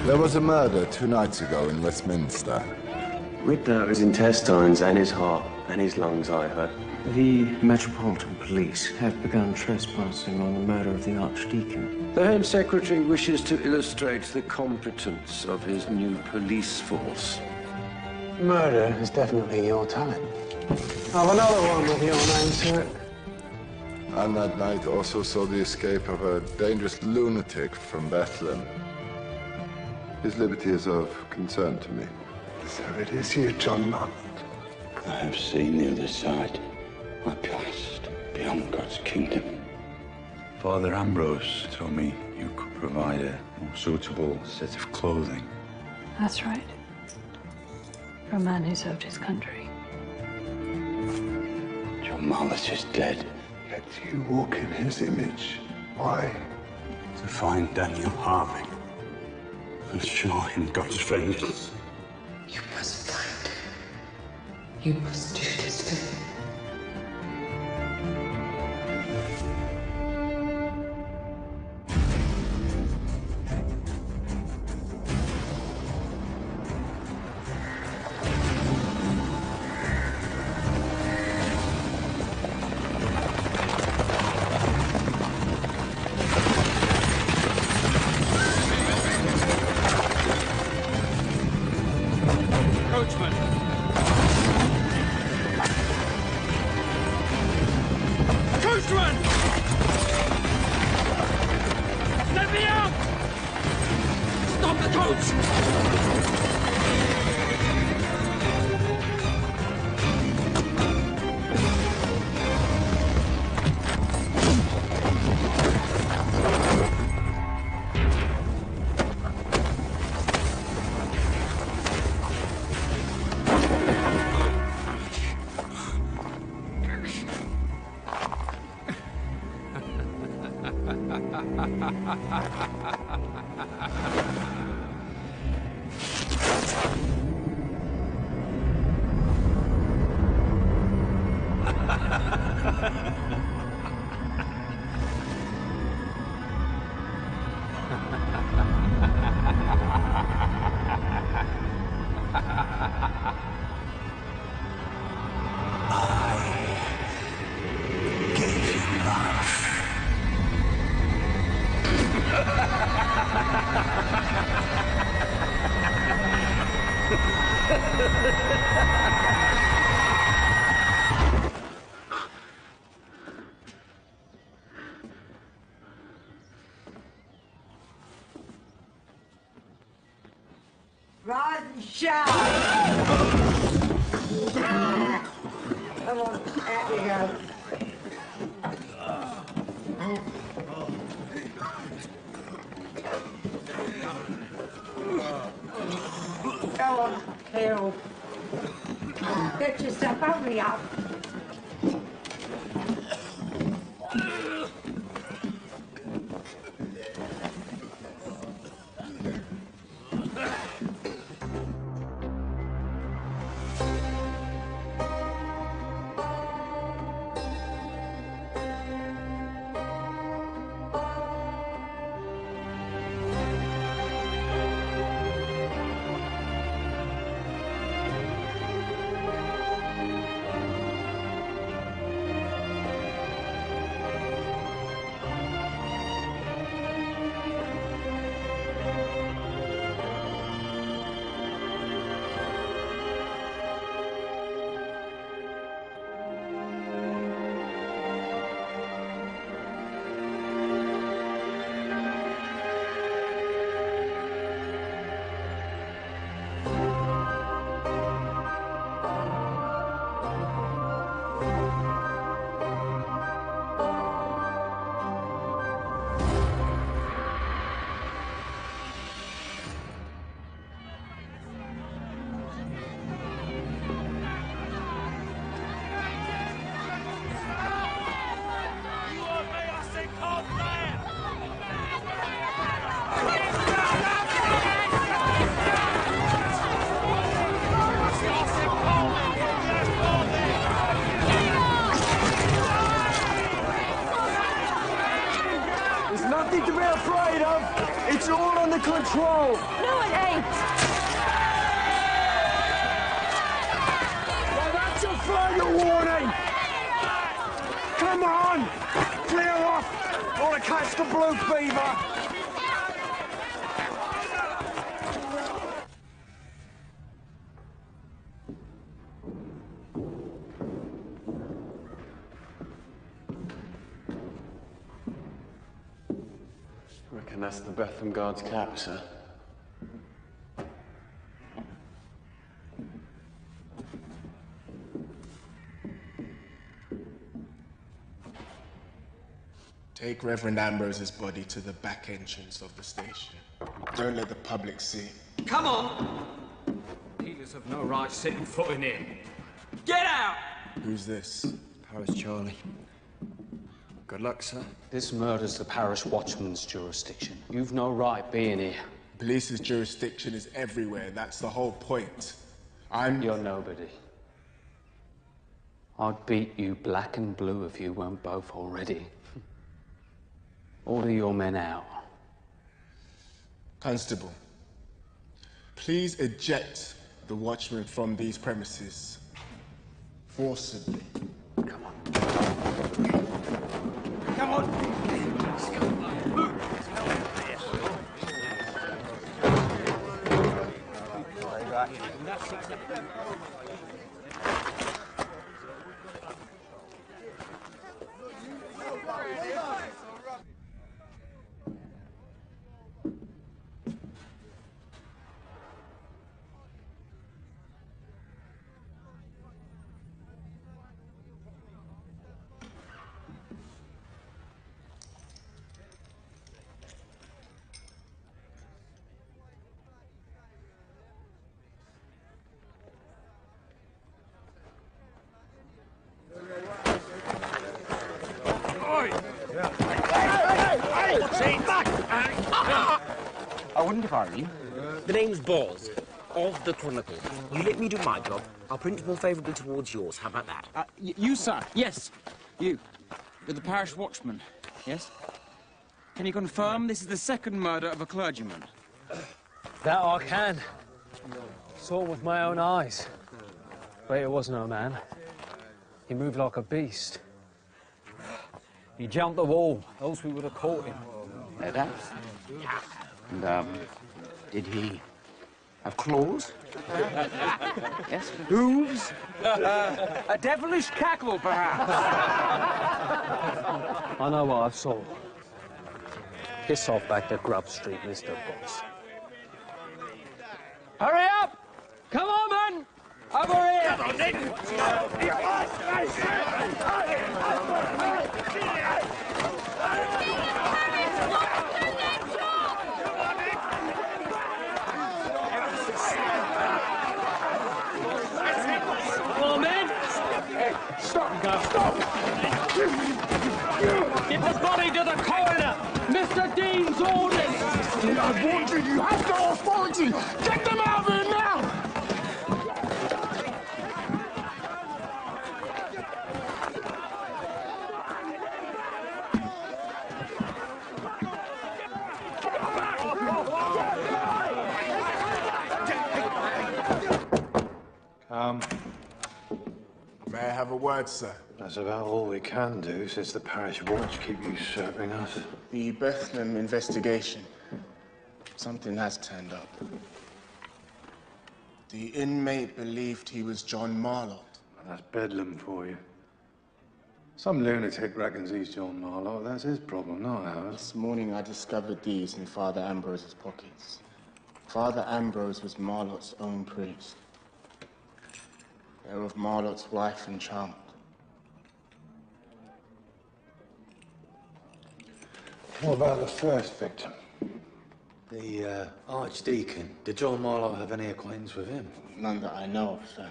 There was a murder 2 nights ago in Westminster. Ripped out his intestines and his heart and his lungs, I heard. The Metropolitan Police have begun trespassing on the murder of the Archdeacon. The Home Secretary wishes to illustrate the competence of his new police force. Murder is definitely your talent. Have another one with your name to it. And that night also saw the escape of a dangerous lunatic from Bethlehem. His liberty is of concern to me. So it is you, John Mott. I have seen the other side. My past, beyond God's kingdom. Father Ambrose told me you could provide a more suitable set of clothing. That's right. For a man who served his country. John Mallet is dead. Let you walk in his image. Why? To find Daniel Harvey and show him God's vengeance. You must find him. You must do this for him. Rise and shout! Come on, out you go. Go on, Harold. Get yourself, hurry up. afraid of? It's all under control. No, it ain't. Well, that's a further warning. Come on, clear off, or to catch the blue fever. Reckon that's the Bethlehem Guard's cap, sir. Take Reverend Ambrose's body to the back entrance of the station. Don't let the public see. Come on! Healers have no right setting foot in here. Get out! Who's this? Paris Charlie. Good luck, sir. This murder's the parish watchman's jurisdiction. You've no right being here. Police's jurisdiction is everywhere. That's the whole point. You're nobody. I'd beat you black and blue if you weren't both already. Order your men out. Constable, please eject the watchman from these premises. Forcibly. Come on. Come on. I wouldn't if I were you. The name's Boz, of the Chronicles. You let me do my job, I'll print more favourably towards yours. How about that? You, sir. Yes, you. You're the parish watchman, yes? Can you confirm this is the second murder of a clergyman? That I can. Saw him with my own eyes. But it was no man. He moved like a beast. He jumped the wall, else we would have caught him. That? And, did he have claws? Yes? Hooves? A devilish cackle, perhaps? I know what I saw. Piss off back to Grub Street, Mr. Boss. Hurry up! Come on, man! Over here! Come on, then! Come on, men! Hey, stop! Stop! Get the body to the coroner! Mr. Dean's orders! I warned you, you have no authority! Get them out of here now! May I have a word, sir? That's about all we can do since the parish watch keep usurping us. The Bethlehem investigation. Something has turned up. The inmate believed he was John Marlott. That's bedlam for you. Some lunatic reckons he's John Marlowe. That's his problem, not ours. This morning I discovered these in Father Ambrose's pockets. Father Ambrose was Marlott's own priest. They were of Marlott's wife and child. What about the first victim? The Archdeacon. Did John Marlowe have any acquaintance with him? None that I know of, sir.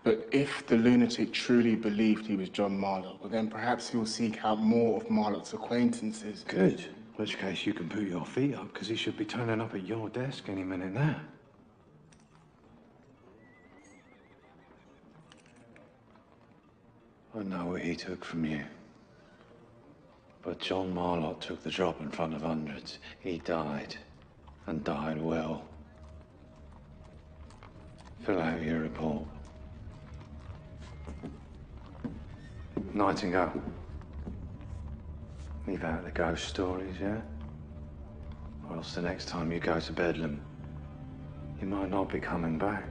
But if the lunatic truly believed he was John Marlowe, well, then perhaps he'll seek out more of Marlott's acquaintances. Good. In which case you can put your feet up, because he should be turning up at your desk any minute now. I know what he took from you. But John Marlott took the drop in front of hundreds. He died, and died well. Fill out your report. Nightingale. Leave out the ghost stories, yeah? Or else the next time you go to Bedlam, you might not be coming back.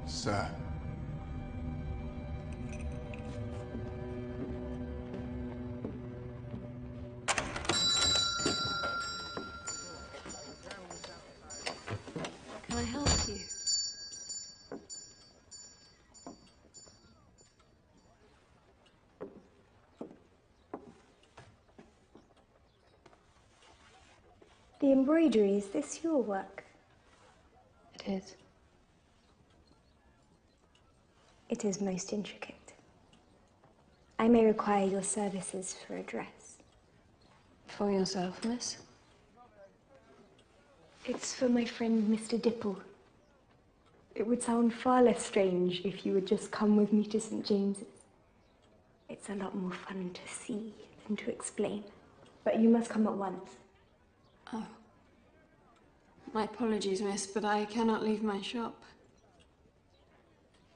Sir. Can I help you? The embroidery, is this your work? It is. It is most intricate. I may require your services for a dress. For yourself, miss? It's for my friend, Mr. Dipple. It would sound far less strange if you would just come with me to St. James's. It's a lot more fun to see than to explain. But you must come at once. Oh. My apologies, miss, but I cannot leave my shop.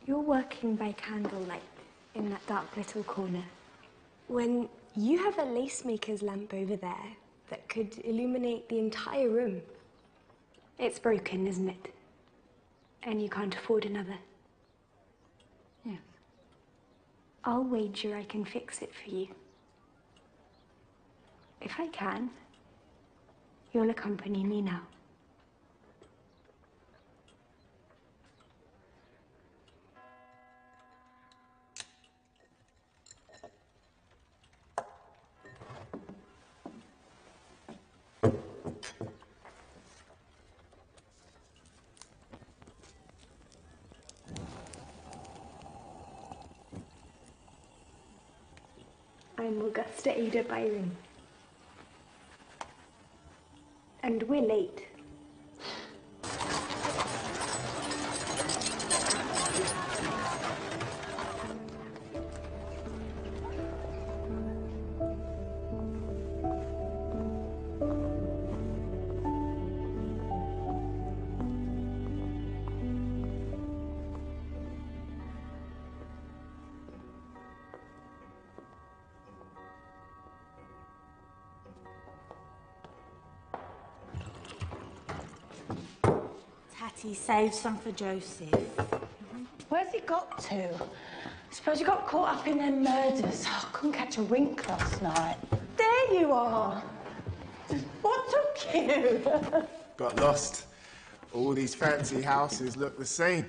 You're working by candlelight in that dark little corner. When you have a lace maker's lamp over there that could illuminate the entire room. It's broken, isn't it? And you can't afford another. Yes. I'll wager I can fix it for you. If I can, you'll accompany me now. I'm Augusta Ada Byron. And we're late. Hattie saved some for Joseph. Where's he got to? I suppose he got caught up in them murders. Oh, I couldn't catch a wink last night. There you are. What took you? Got lost. All these fancy houses look the same.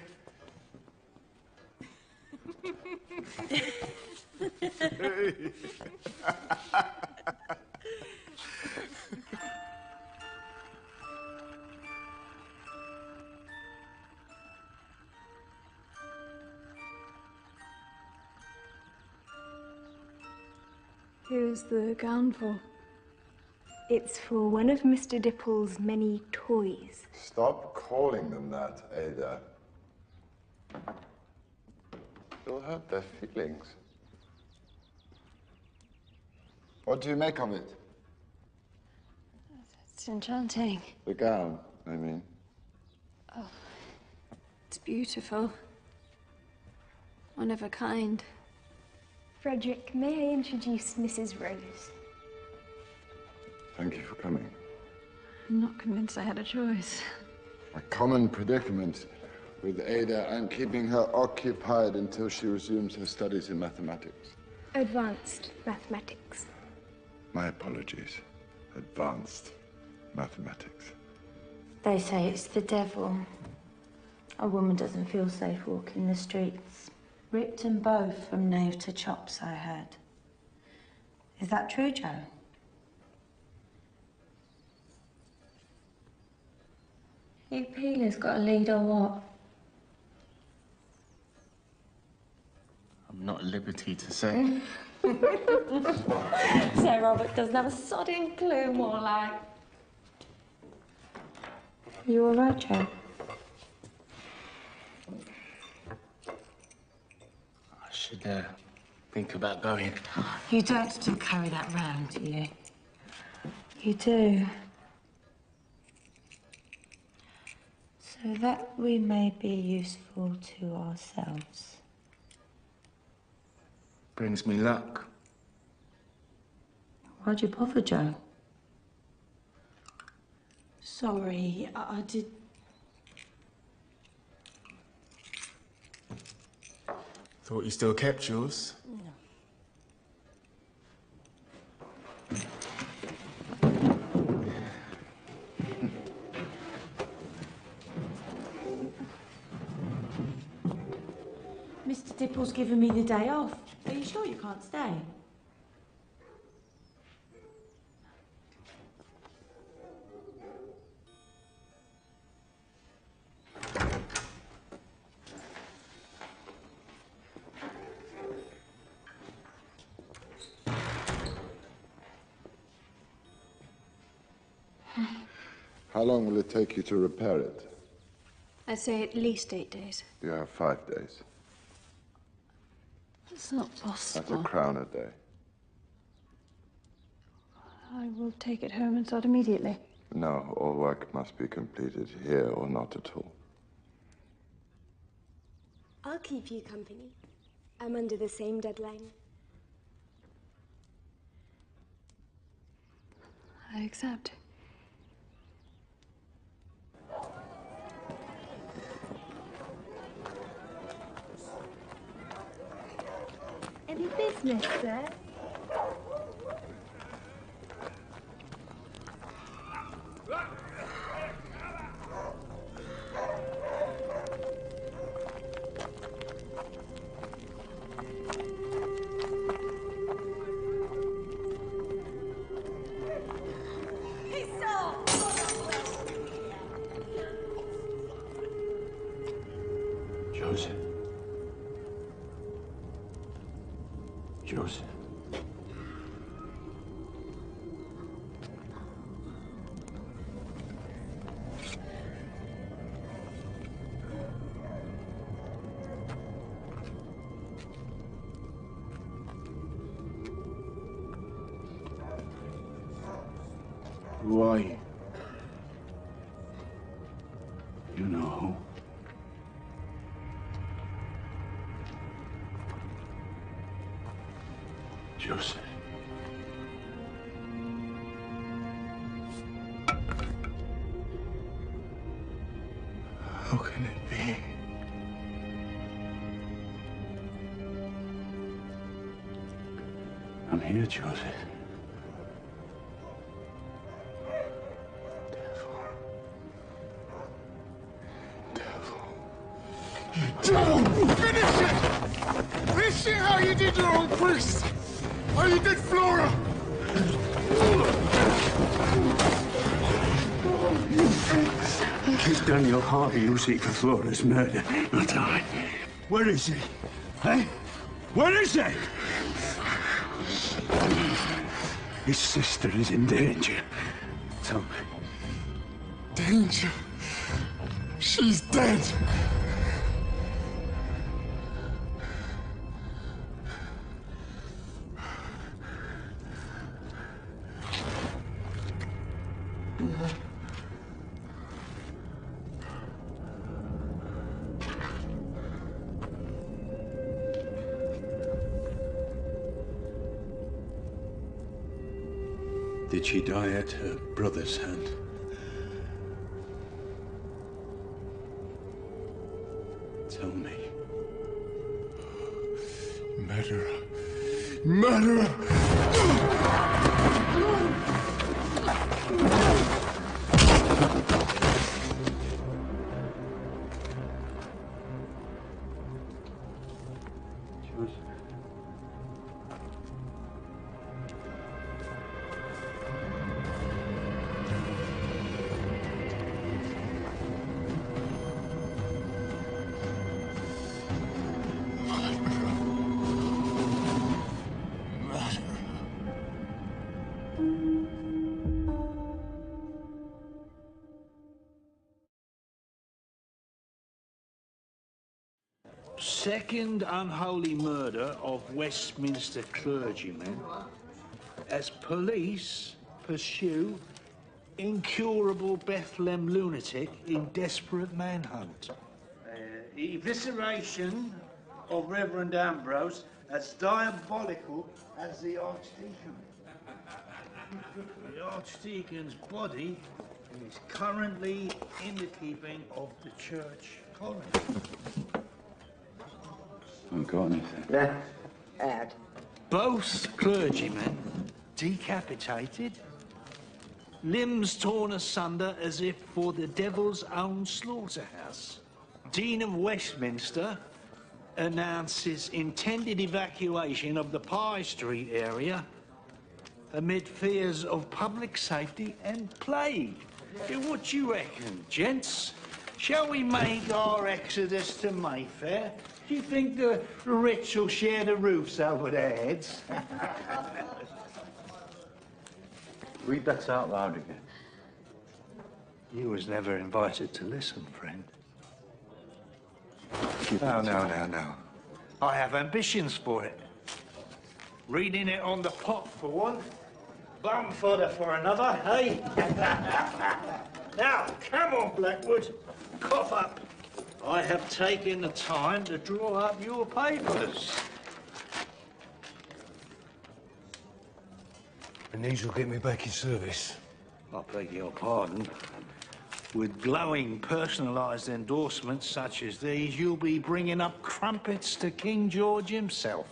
Who's the gown for? It's for one of Mr. Dipple's many toys. Stop calling them that, Ada. You'll hurt their feelings. What do you make of it? It's enchanting. The gown, I mean. Oh, it's beautiful. One of a kind. Frederick, may I introduce Mrs. Rose? Thank you for coming. I'm not convinced I had a choice. A common predicament with Ada. I'm keeping her occupied until she resumes her studies in mathematics. Advanced mathematics. My apologies. Advanced mathematics. They say it's the devil. A woman doesn't feel safe walking the streets. Ripped them both from nave to chops, I heard. Is that true, Joe? You Peeler's got a lead or what? I'm not at liberty to say. Sir Robert doesn't have a sodding clue, more like. You all right, Joe? I should think about going. You don't still carry that round, do you? You do. So that we may be useful to ourselves. Brings me luck. Why'd you bother, Joe? Sorry, I did... Thought you still kept yours. Mr. Dipple's given me the day off. Are you sure you can't stay? How long will it take you to repair it? I'd say at least 8 days. You have 5 days. It's not That's possible. £1 a day. I will take it home and start immediately. No, all work must be completed here or not at all. I'll keep you company. I'm under the same deadline. I accept. Any business, sir? Joseph. Joseph. Who are you? You know who? Joseph. How can it be? I'm here, Joseph. Devil! Finish it! Finish it how you did your own priest! How you did Flora! It's Daniel Harvey who seek for Flora's murder, not I. Where is he? Eh? Where is he? His sister is in danger. Tell me. Danger? She's dead! Did she die at her brother's hand? Tell me. Murderer. Murderer! Second unholy murder of Westminster clergymen as police pursue incurable Bethlehem lunatic in desperate manhunt. Evisceration of Reverend Ambrose as diabolical as the Archdeacon. The Archdeacon's body is currently in the keeping of the church chronicles. Haven't got anything. Yeah, add. Both clergymen decapitated, limbs torn asunder as if for the devil's own slaughterhouse. Dean of Westminster announces intended evacuation of the Pye Street area amid fears of public safety and plague. What do you reckon, gents? Shall we make our exodus to Mayfair? Do you think the rich will share the roofs over their heads? Read that out loud again. You was never invited to listen, friend. No. I have ambitions for it. Reading it on the pot for one, bum fodder for another, hey? Now, come on, Blackwood, cough up. I have taken the time to draw up your papers. And these will get me back in service. I beg your pardon. With glowing, personalised endorsements such as these, you'll be bringing up crumpets to King George himself.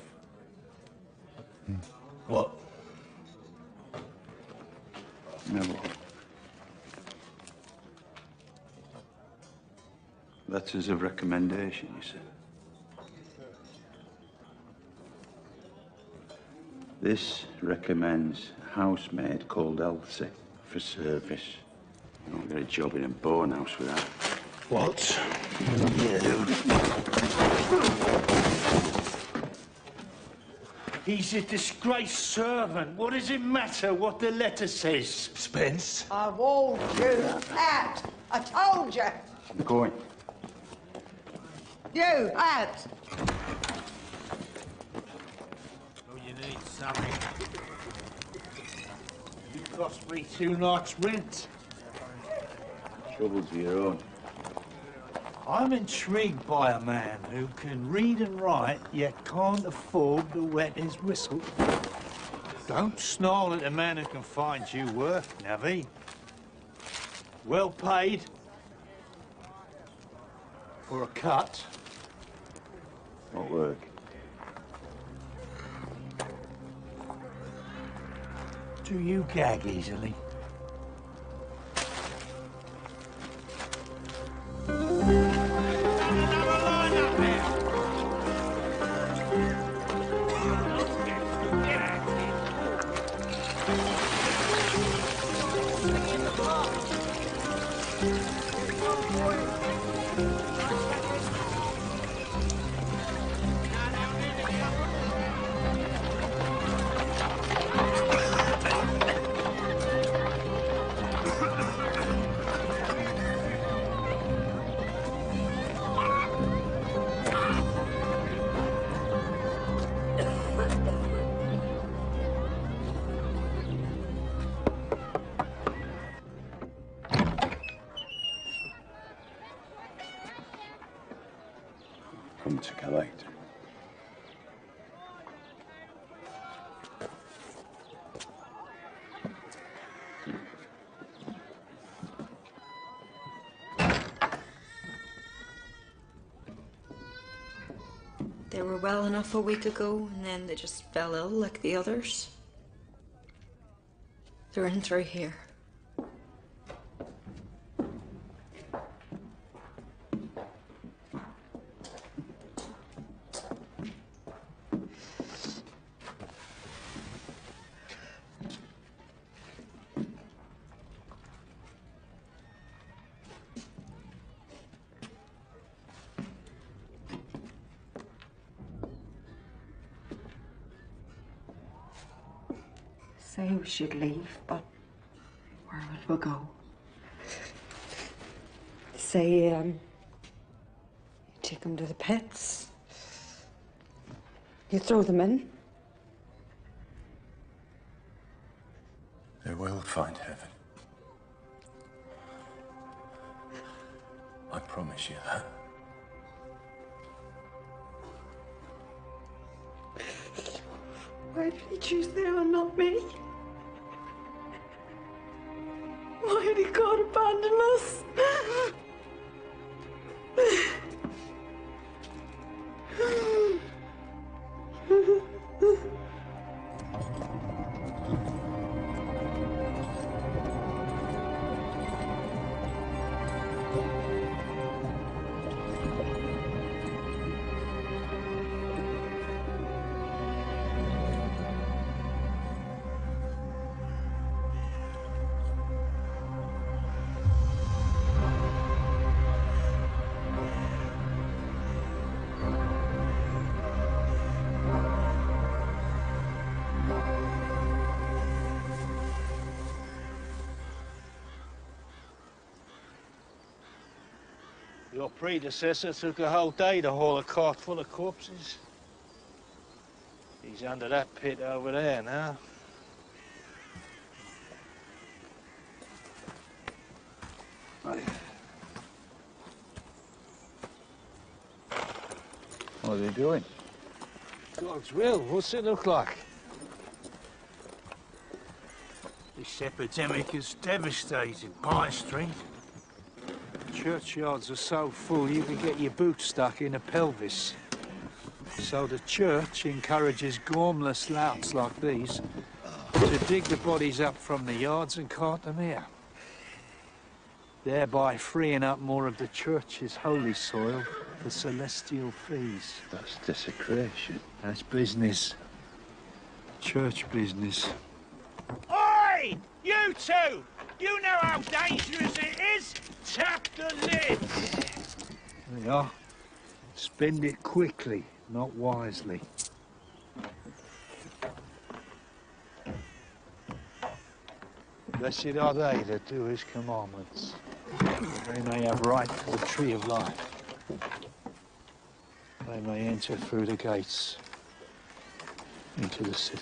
What? No. Letters of recommendation, you said. This recommends a housemaid called Elsie for service. You won't get a job in a bone house with that. What? He's a disgraced servant. What does it matter what the letter says? Spence? I warned you out. I told you. I'm going. You out. Oh, you need something. You cost me 2 nights' rent. Troubles of your own. I'm intrigued by a man who can read and write, yet can't afford to wet his whistle. Don't snarl at a man who can find you work, Navvy. Well paid. For a cut. What work? Do you gag easily? Come to collect. They were well enough a week ago, and then they just fell ill like the others. They're in through here. Say we should leave, but where will we go? Say, you take him to the pits, You throw them in? They will find heaven. I promise you that. Why did he choose them and not me? Why had God abandoned us? Your predecessor took a whole day to haul a cart full of corpses. He's under that pit over there now. What are they doing? God's will, what's it look like? This epidemic has devastated Pine Street. Churchyards are so full you can get your boots stuck in a pelvis. So the church encourages gormless louts like these to dig the bodies up from the yards and cart them here, thereby freeing up more of the church's holy soil for celestial fees. That's desecration. That's business. Church business. Oi! You two! You know how dangerous it is? Tap the lids! There you are. Spend it quickly, not wisely. Blessed are they that do his commandments. They may have right to the tree of life. They may enter through the gates into the city.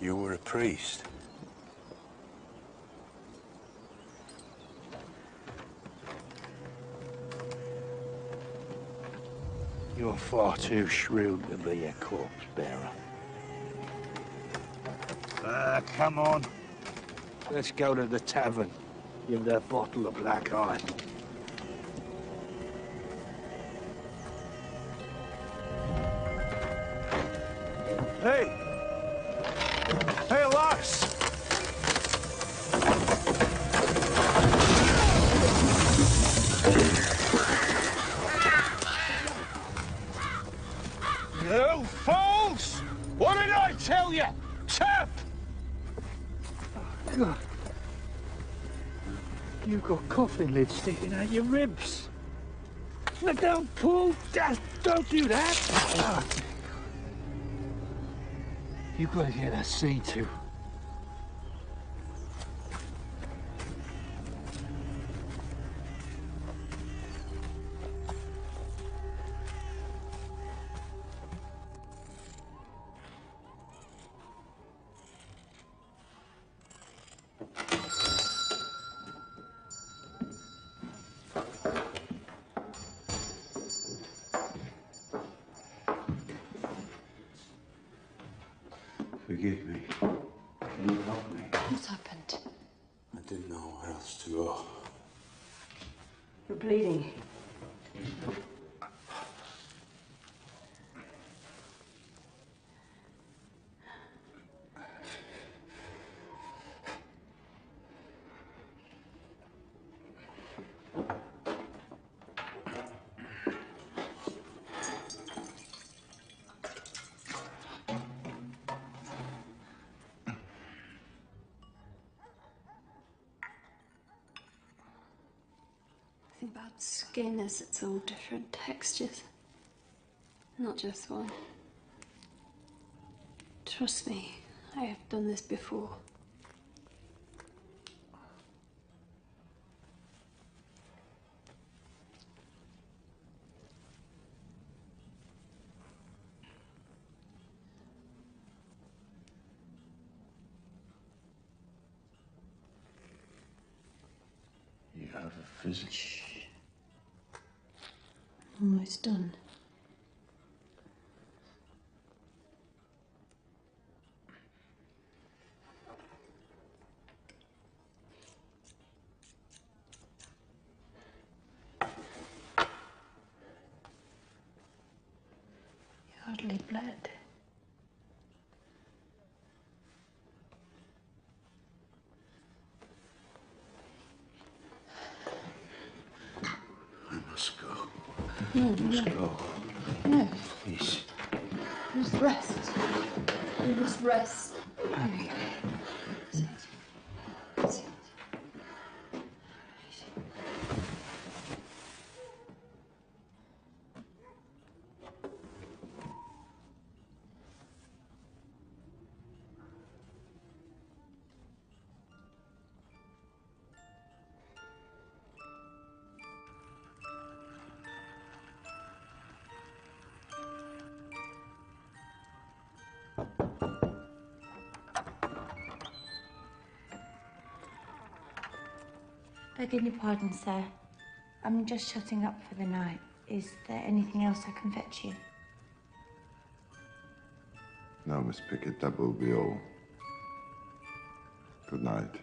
You were a priest. You're far too shrewd to be a corpse bearer. Come on. Let's go to the tavern. Give that bottle of black eye. Hey! Hey, Lux! You fools! What did I tell you? Tap! God. You've got coffin lids sticking out your ribs. No, don't pull. Don't do that. You've got to get that seen to. Forgive me. Can you help me? What's happened? I didn't know where else to go. You're bleeding. The thing about skin is it's all different textures, not just one. Trust me, I have done this before. of a visit. Almost done. You hardly bled. I must go. No, I must go. No. Please. You must rest. You must rest. Okay. Sit. Sit. Begging your pardon, sir. I'm just shutting up for the night. Is there anything else I can fetch you? No, Miss Pickett, that will be all. Good night.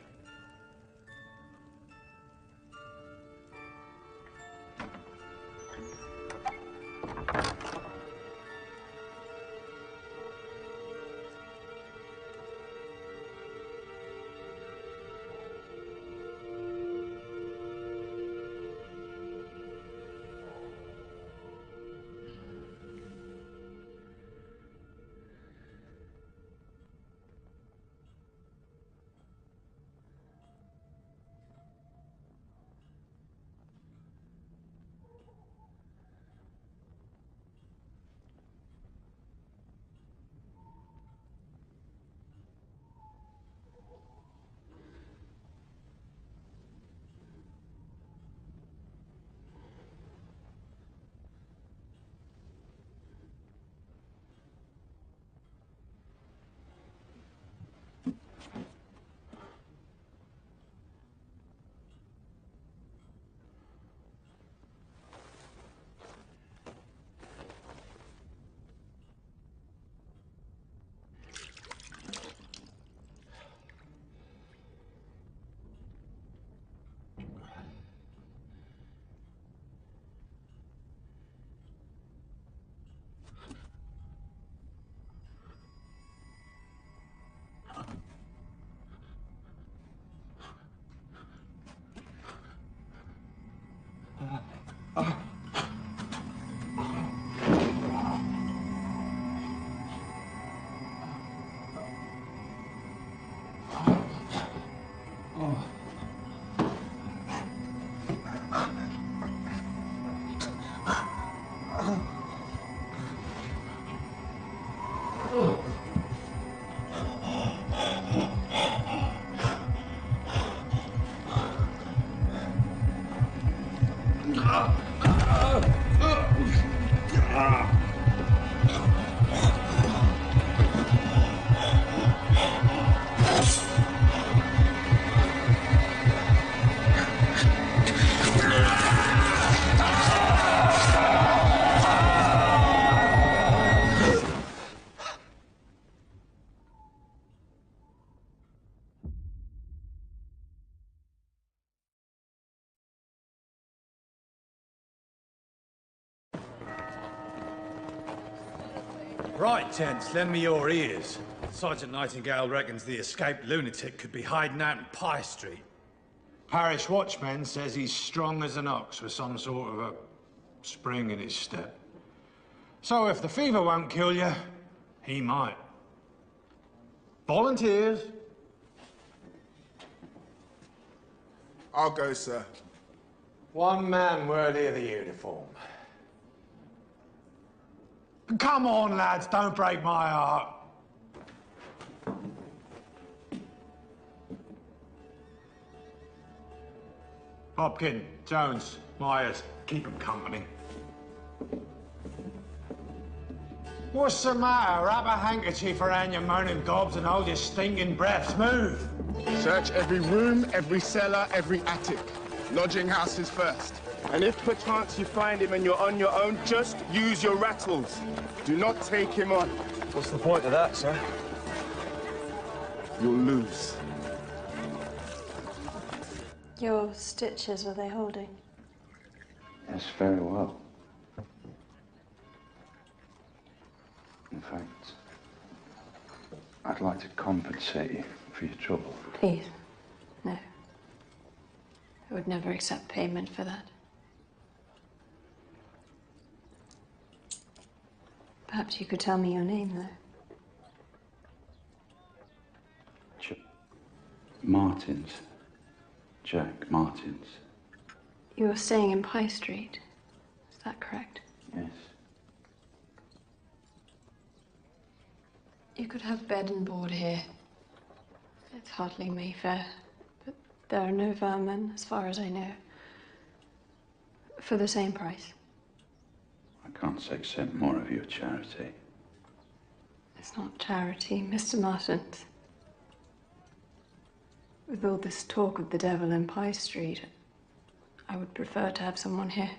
Right, gents, lend me your ears. Sergeant Nightingale reckons the escaped lunatic could be hiding out in Pie Street. Parish watchman says he's strong as an ox with some sort of a spring in his step. So if the fever won't kill you, he might. Volunteers? I'll go, sir. One man worthy of the uniform. Come on, lads, don't break my heart. Hopkin, Jones, Myers, keep 'em company. What's the matter? Wrap a handkerchief around your moaning gobs and hold your stinking breaths. Move! Search every room, every cellar, every attic. Lodging houses first. And if perchance you find him and you're on your own, just use your rattles. Do not take him on. What's the point of that, sir? You'll lose. Your stitches, were they holding? Yes, very well. In fact, I'd like to compensate you for your trouble. Please, no. I would never accept payment for that. Perhaps you could tell me your name, though. Martins. Jack Martins. You were staying in Pie Street. Is that correct? Yes. You could have bed and board here. It's hardly Mayfair, but there are no vermin, as far as I know. For the same price. I can't accept more of your charity. It's not charity, Mr. Martins. With all this talk of the devil in Pie Street, I would prefer to have someone here.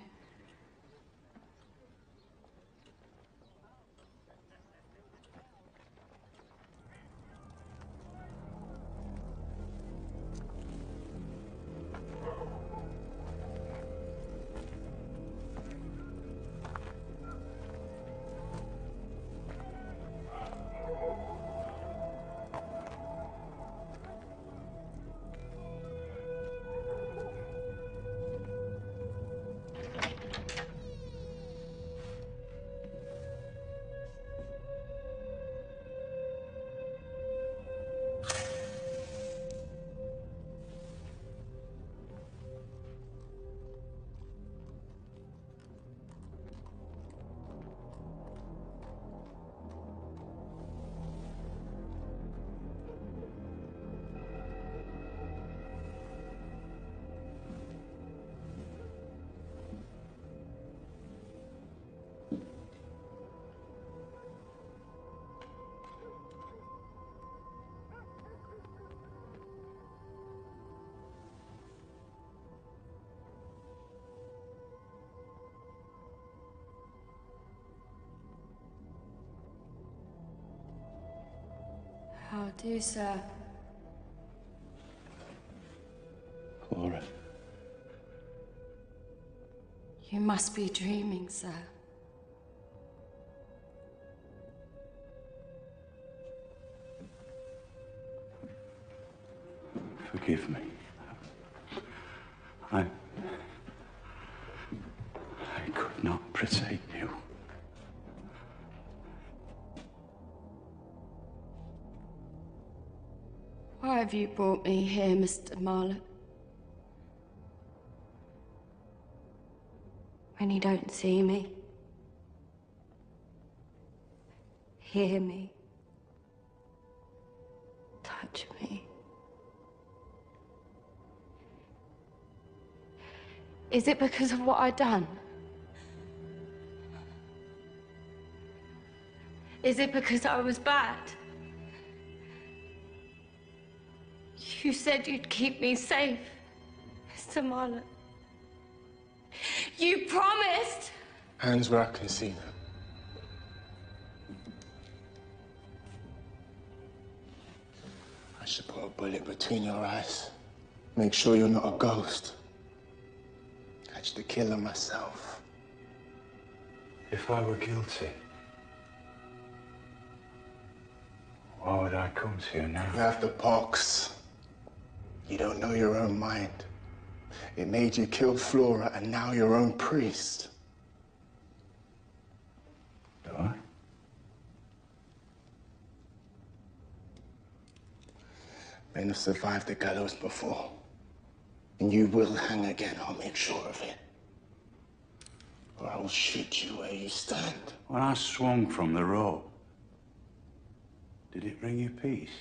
How do, sir? Flora. You must be dreaming, sir. Forgive me. I could not protect you. Why have you brought me here, Mr. Marlowe? When you don't see me, hear me, touch me. Is it because of what I've done? Is it because I was bad? You said you'd keep me safe, Mr. Marlowe. You promised! Hands where I can see them. I should put a bullet between your eyes. Make sure you're not a ghost. Catch the killer myself. If I were guilty, why would I come to you now? You have the pox. You don't know your own mind. It made you kill Flora and now your own priest. Do I? Men have survived the gallows before. And you will hang again, I'll make sure of it. Or I will shoot you where you stand. When I swung from the rope, did it bring you peace?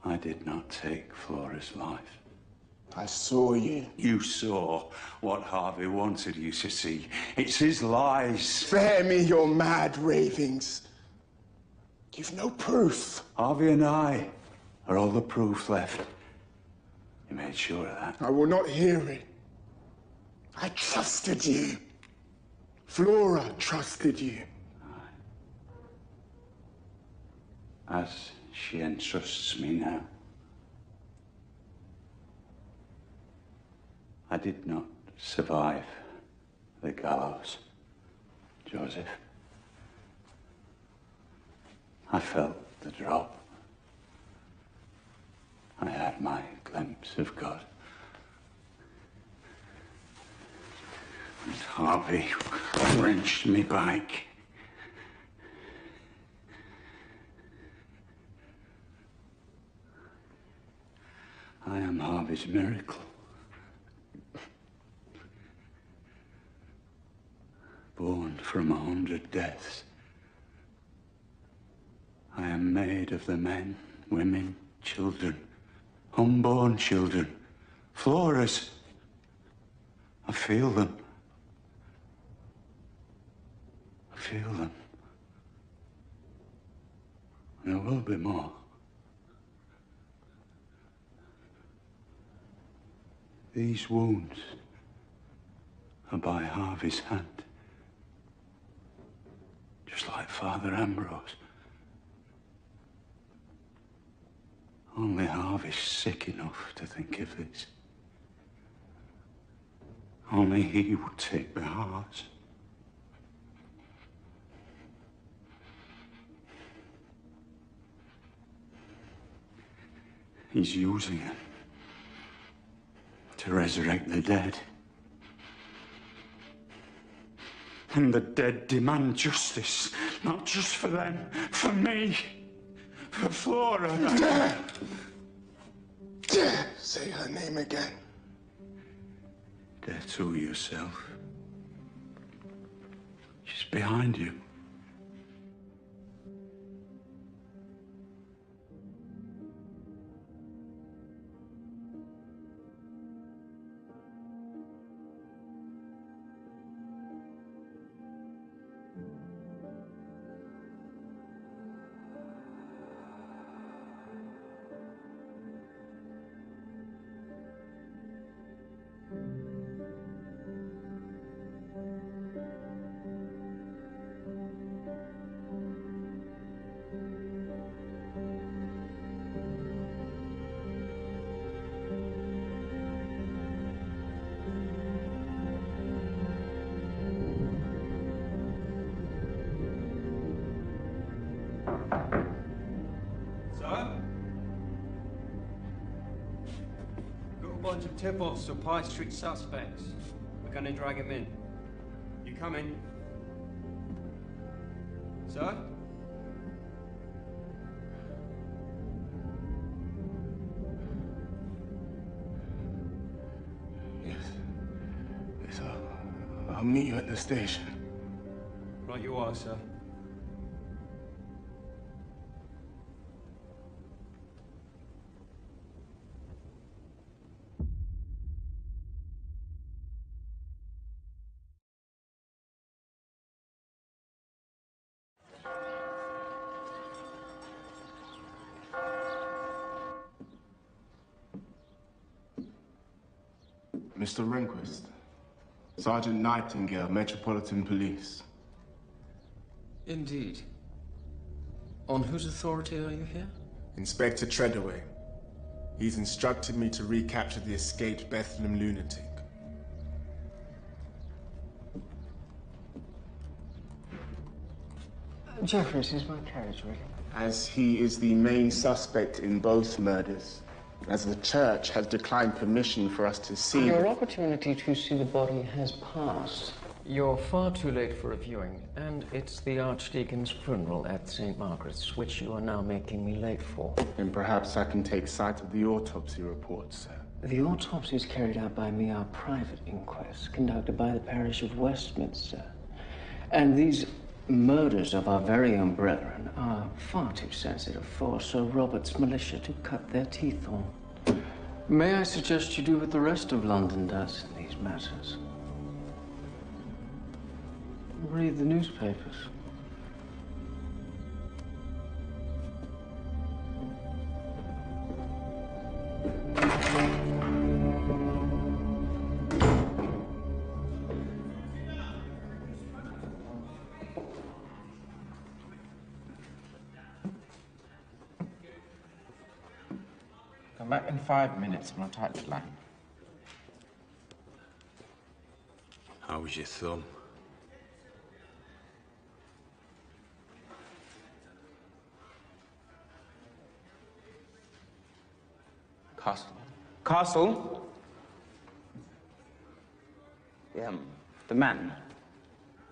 I did not take Flora's life. I saw you. You saw what Harvey wanted you to see. It's his lies. Spare me your mad ravings. You've no proof. Harvey and I Are all the proof left? You made sure of that? I will not hear it. I trusted you. Flora trusted you. As she entrusts me now. I did not survive the gallows, Joseph. I felt the drop. I had my glimpse of God. And Harvey wrenched me back. I am Harvey's miracle. Born from 100 deaths. I am made of the men, women, children, unborn children, Floras. I feel them. I feel them. And there will be more. These wounds are by Harvey's hand. Just like Father Ambrose. Only Harvey's sick enough to think of this. Only he would take the hearts. He's using it to resurrect the dead. And the dead demand justice, not just for them, for me, for Flora. Dare say her name again. Dare to yourself. She's behind you. Bunch of tip-offs of Pie Street suspects. We're gonna drag him in. You come in. Sir? Yes. Yes, I'll meet you at the station. Right you are, sir. Mr. Rehnquist, Sergeant Nightingale, Metropolitan Police. Indeed. On whose authority are you here? Inspector Treadaway. He's instructed me to recapture the escaped Bethlehem lunatic. Jeffries, is my carriage ready? As he is the main suspect in both murders, as the church has declined permission for us to see... Your opportunity to see the body has passed. You're far too late for a viewing, and it's the Archdeacon's funeral at St. Margaret's, which you are now making me late for. Then perhaps I can take sight of the autopsy report, sir. The autopsy is carried out by me, our private inquest, conducted by the parish of Westminster. And these murders of our very own brethren are far too sensitive for Sir Robert's militia to cut their teeth on. May I suggest you do what the rest of London does in these matters? Read the newspapers. Back in 5 minutes on a tight deadline. How was your thumb? Castle. Castle? The man.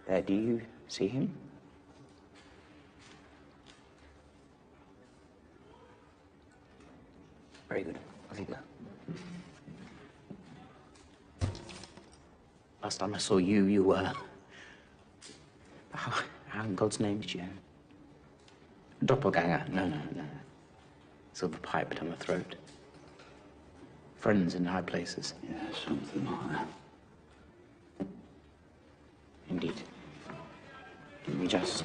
There, do you see him? Very good. Off you go. Last time I saw you, you were... How in God's name did you... Doppelganger? No. Silver pipe down the throat. Friends in high places. Yeah, something like that. Indeed. Let me just...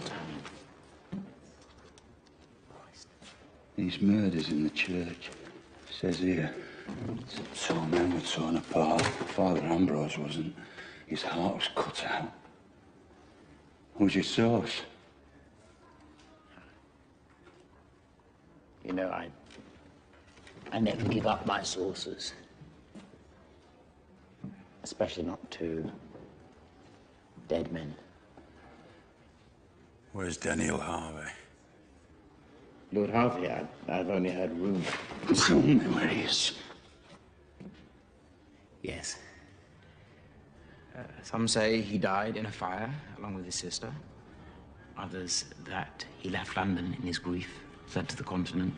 These murders in the church. Says here, two men were torn apart. Father Ambrose wasn't. His heart was cut out. Who's your source? You know, I never give up my sources. Especially not to dead men. Where's Daniel Harvey? Lord Harvey, I've only heard rumours. Tell me where he is. Yes. Some say he died in a fire along with his sister. Others that he left London in his grief, fled to the continent.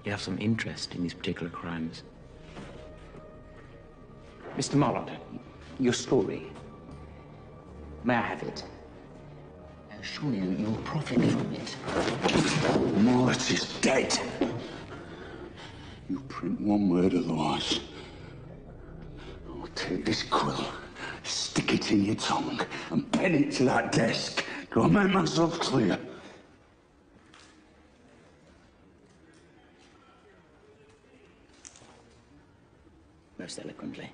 You have some interest in these particular crimes. Mr. Mollard, your story. May I have it? Surely you'll profit from it. Mollett is dead. You print one word otherwise. I'll take this quill, stick it in your tongue, and pen it to that desk. Do I make myself clear? Most eloquently.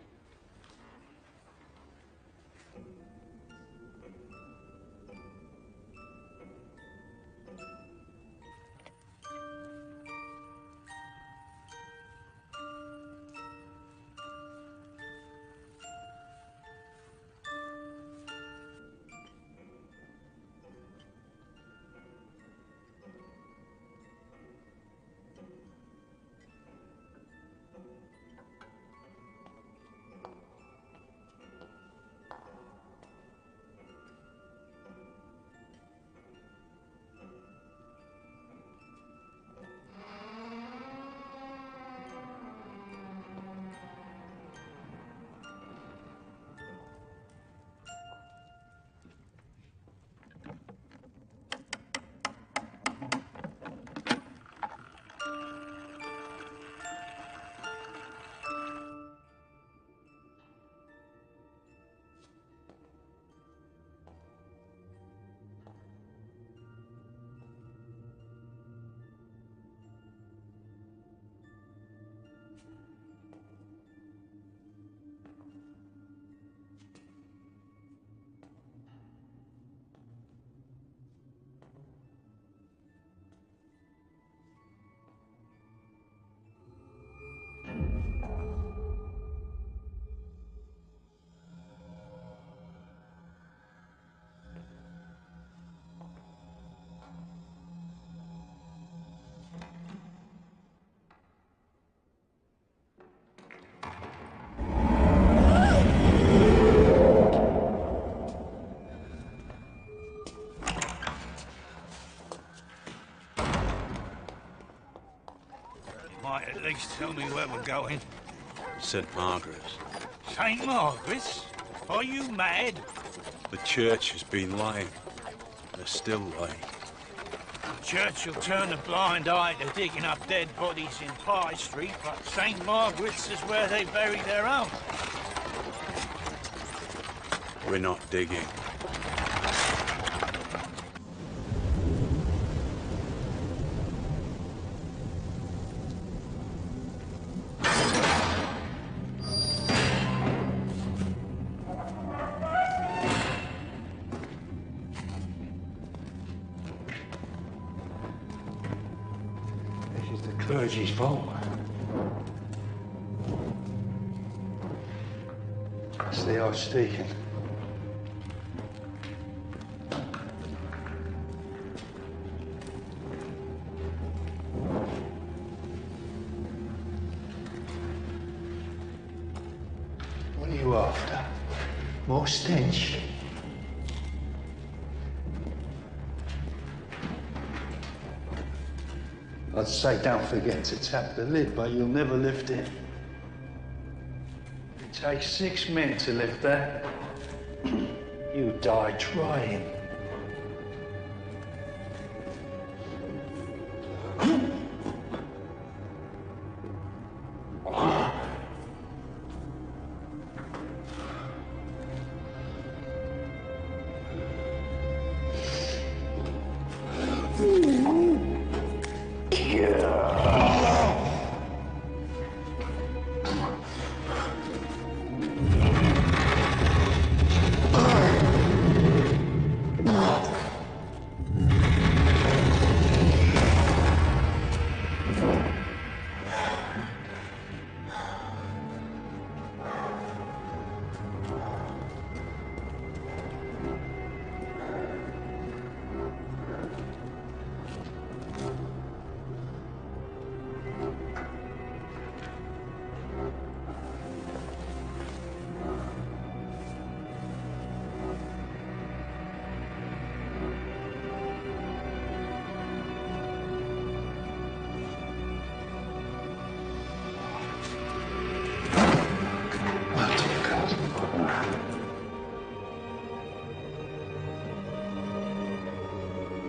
Might at least tell me where we're going. St. Margaret's. St. Margaret's? Are you mad? The church has been lying. They're still lying. Churchill turned a blind eye to digging up dead bodies in Pye Street, but St. Margaret's is where they bury their own. We're not digging. This is the clergy's fault. the Archdeacon. What are you after? More stench? I'd say don't forget to tap the lid, but you'll never lift it. It takes 6 men to lift that. You die trying.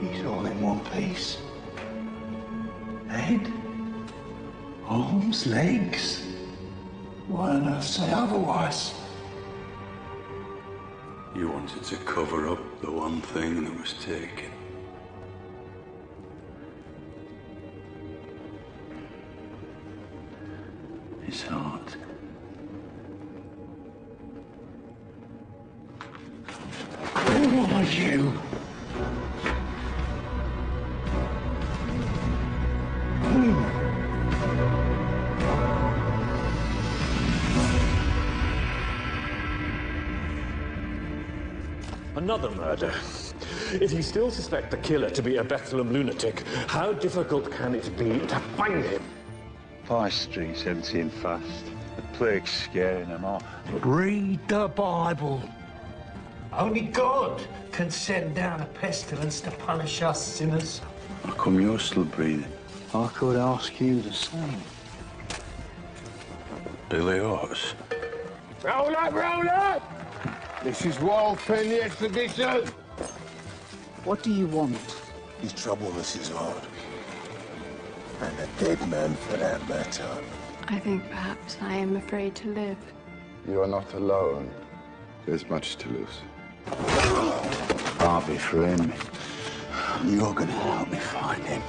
He's all in one piece. Head, arms, legs. Why on earth say otherwise? You wanted to cover up the one thing that was taken. His heart. Who are you? Another murder. If you still suspect the killer to be a Bethlehem lunatic, how difficult can it be to find him? Pye Street's emptying fast. The plague's scaring them off. Read the Bible. Only God can send down a pestilence to punish us sinners. How come you're still breathing? I could ask you the same. Billy Horse. Roll up, roll up! This is Wild Pen, the exhibition. What do you want? You trouble Mrs. Hard. And a dead man for that matter. I think perhaps I am afraid to live. You are not alone. There's much to lose. I'll be for him. You're gonna help me find him.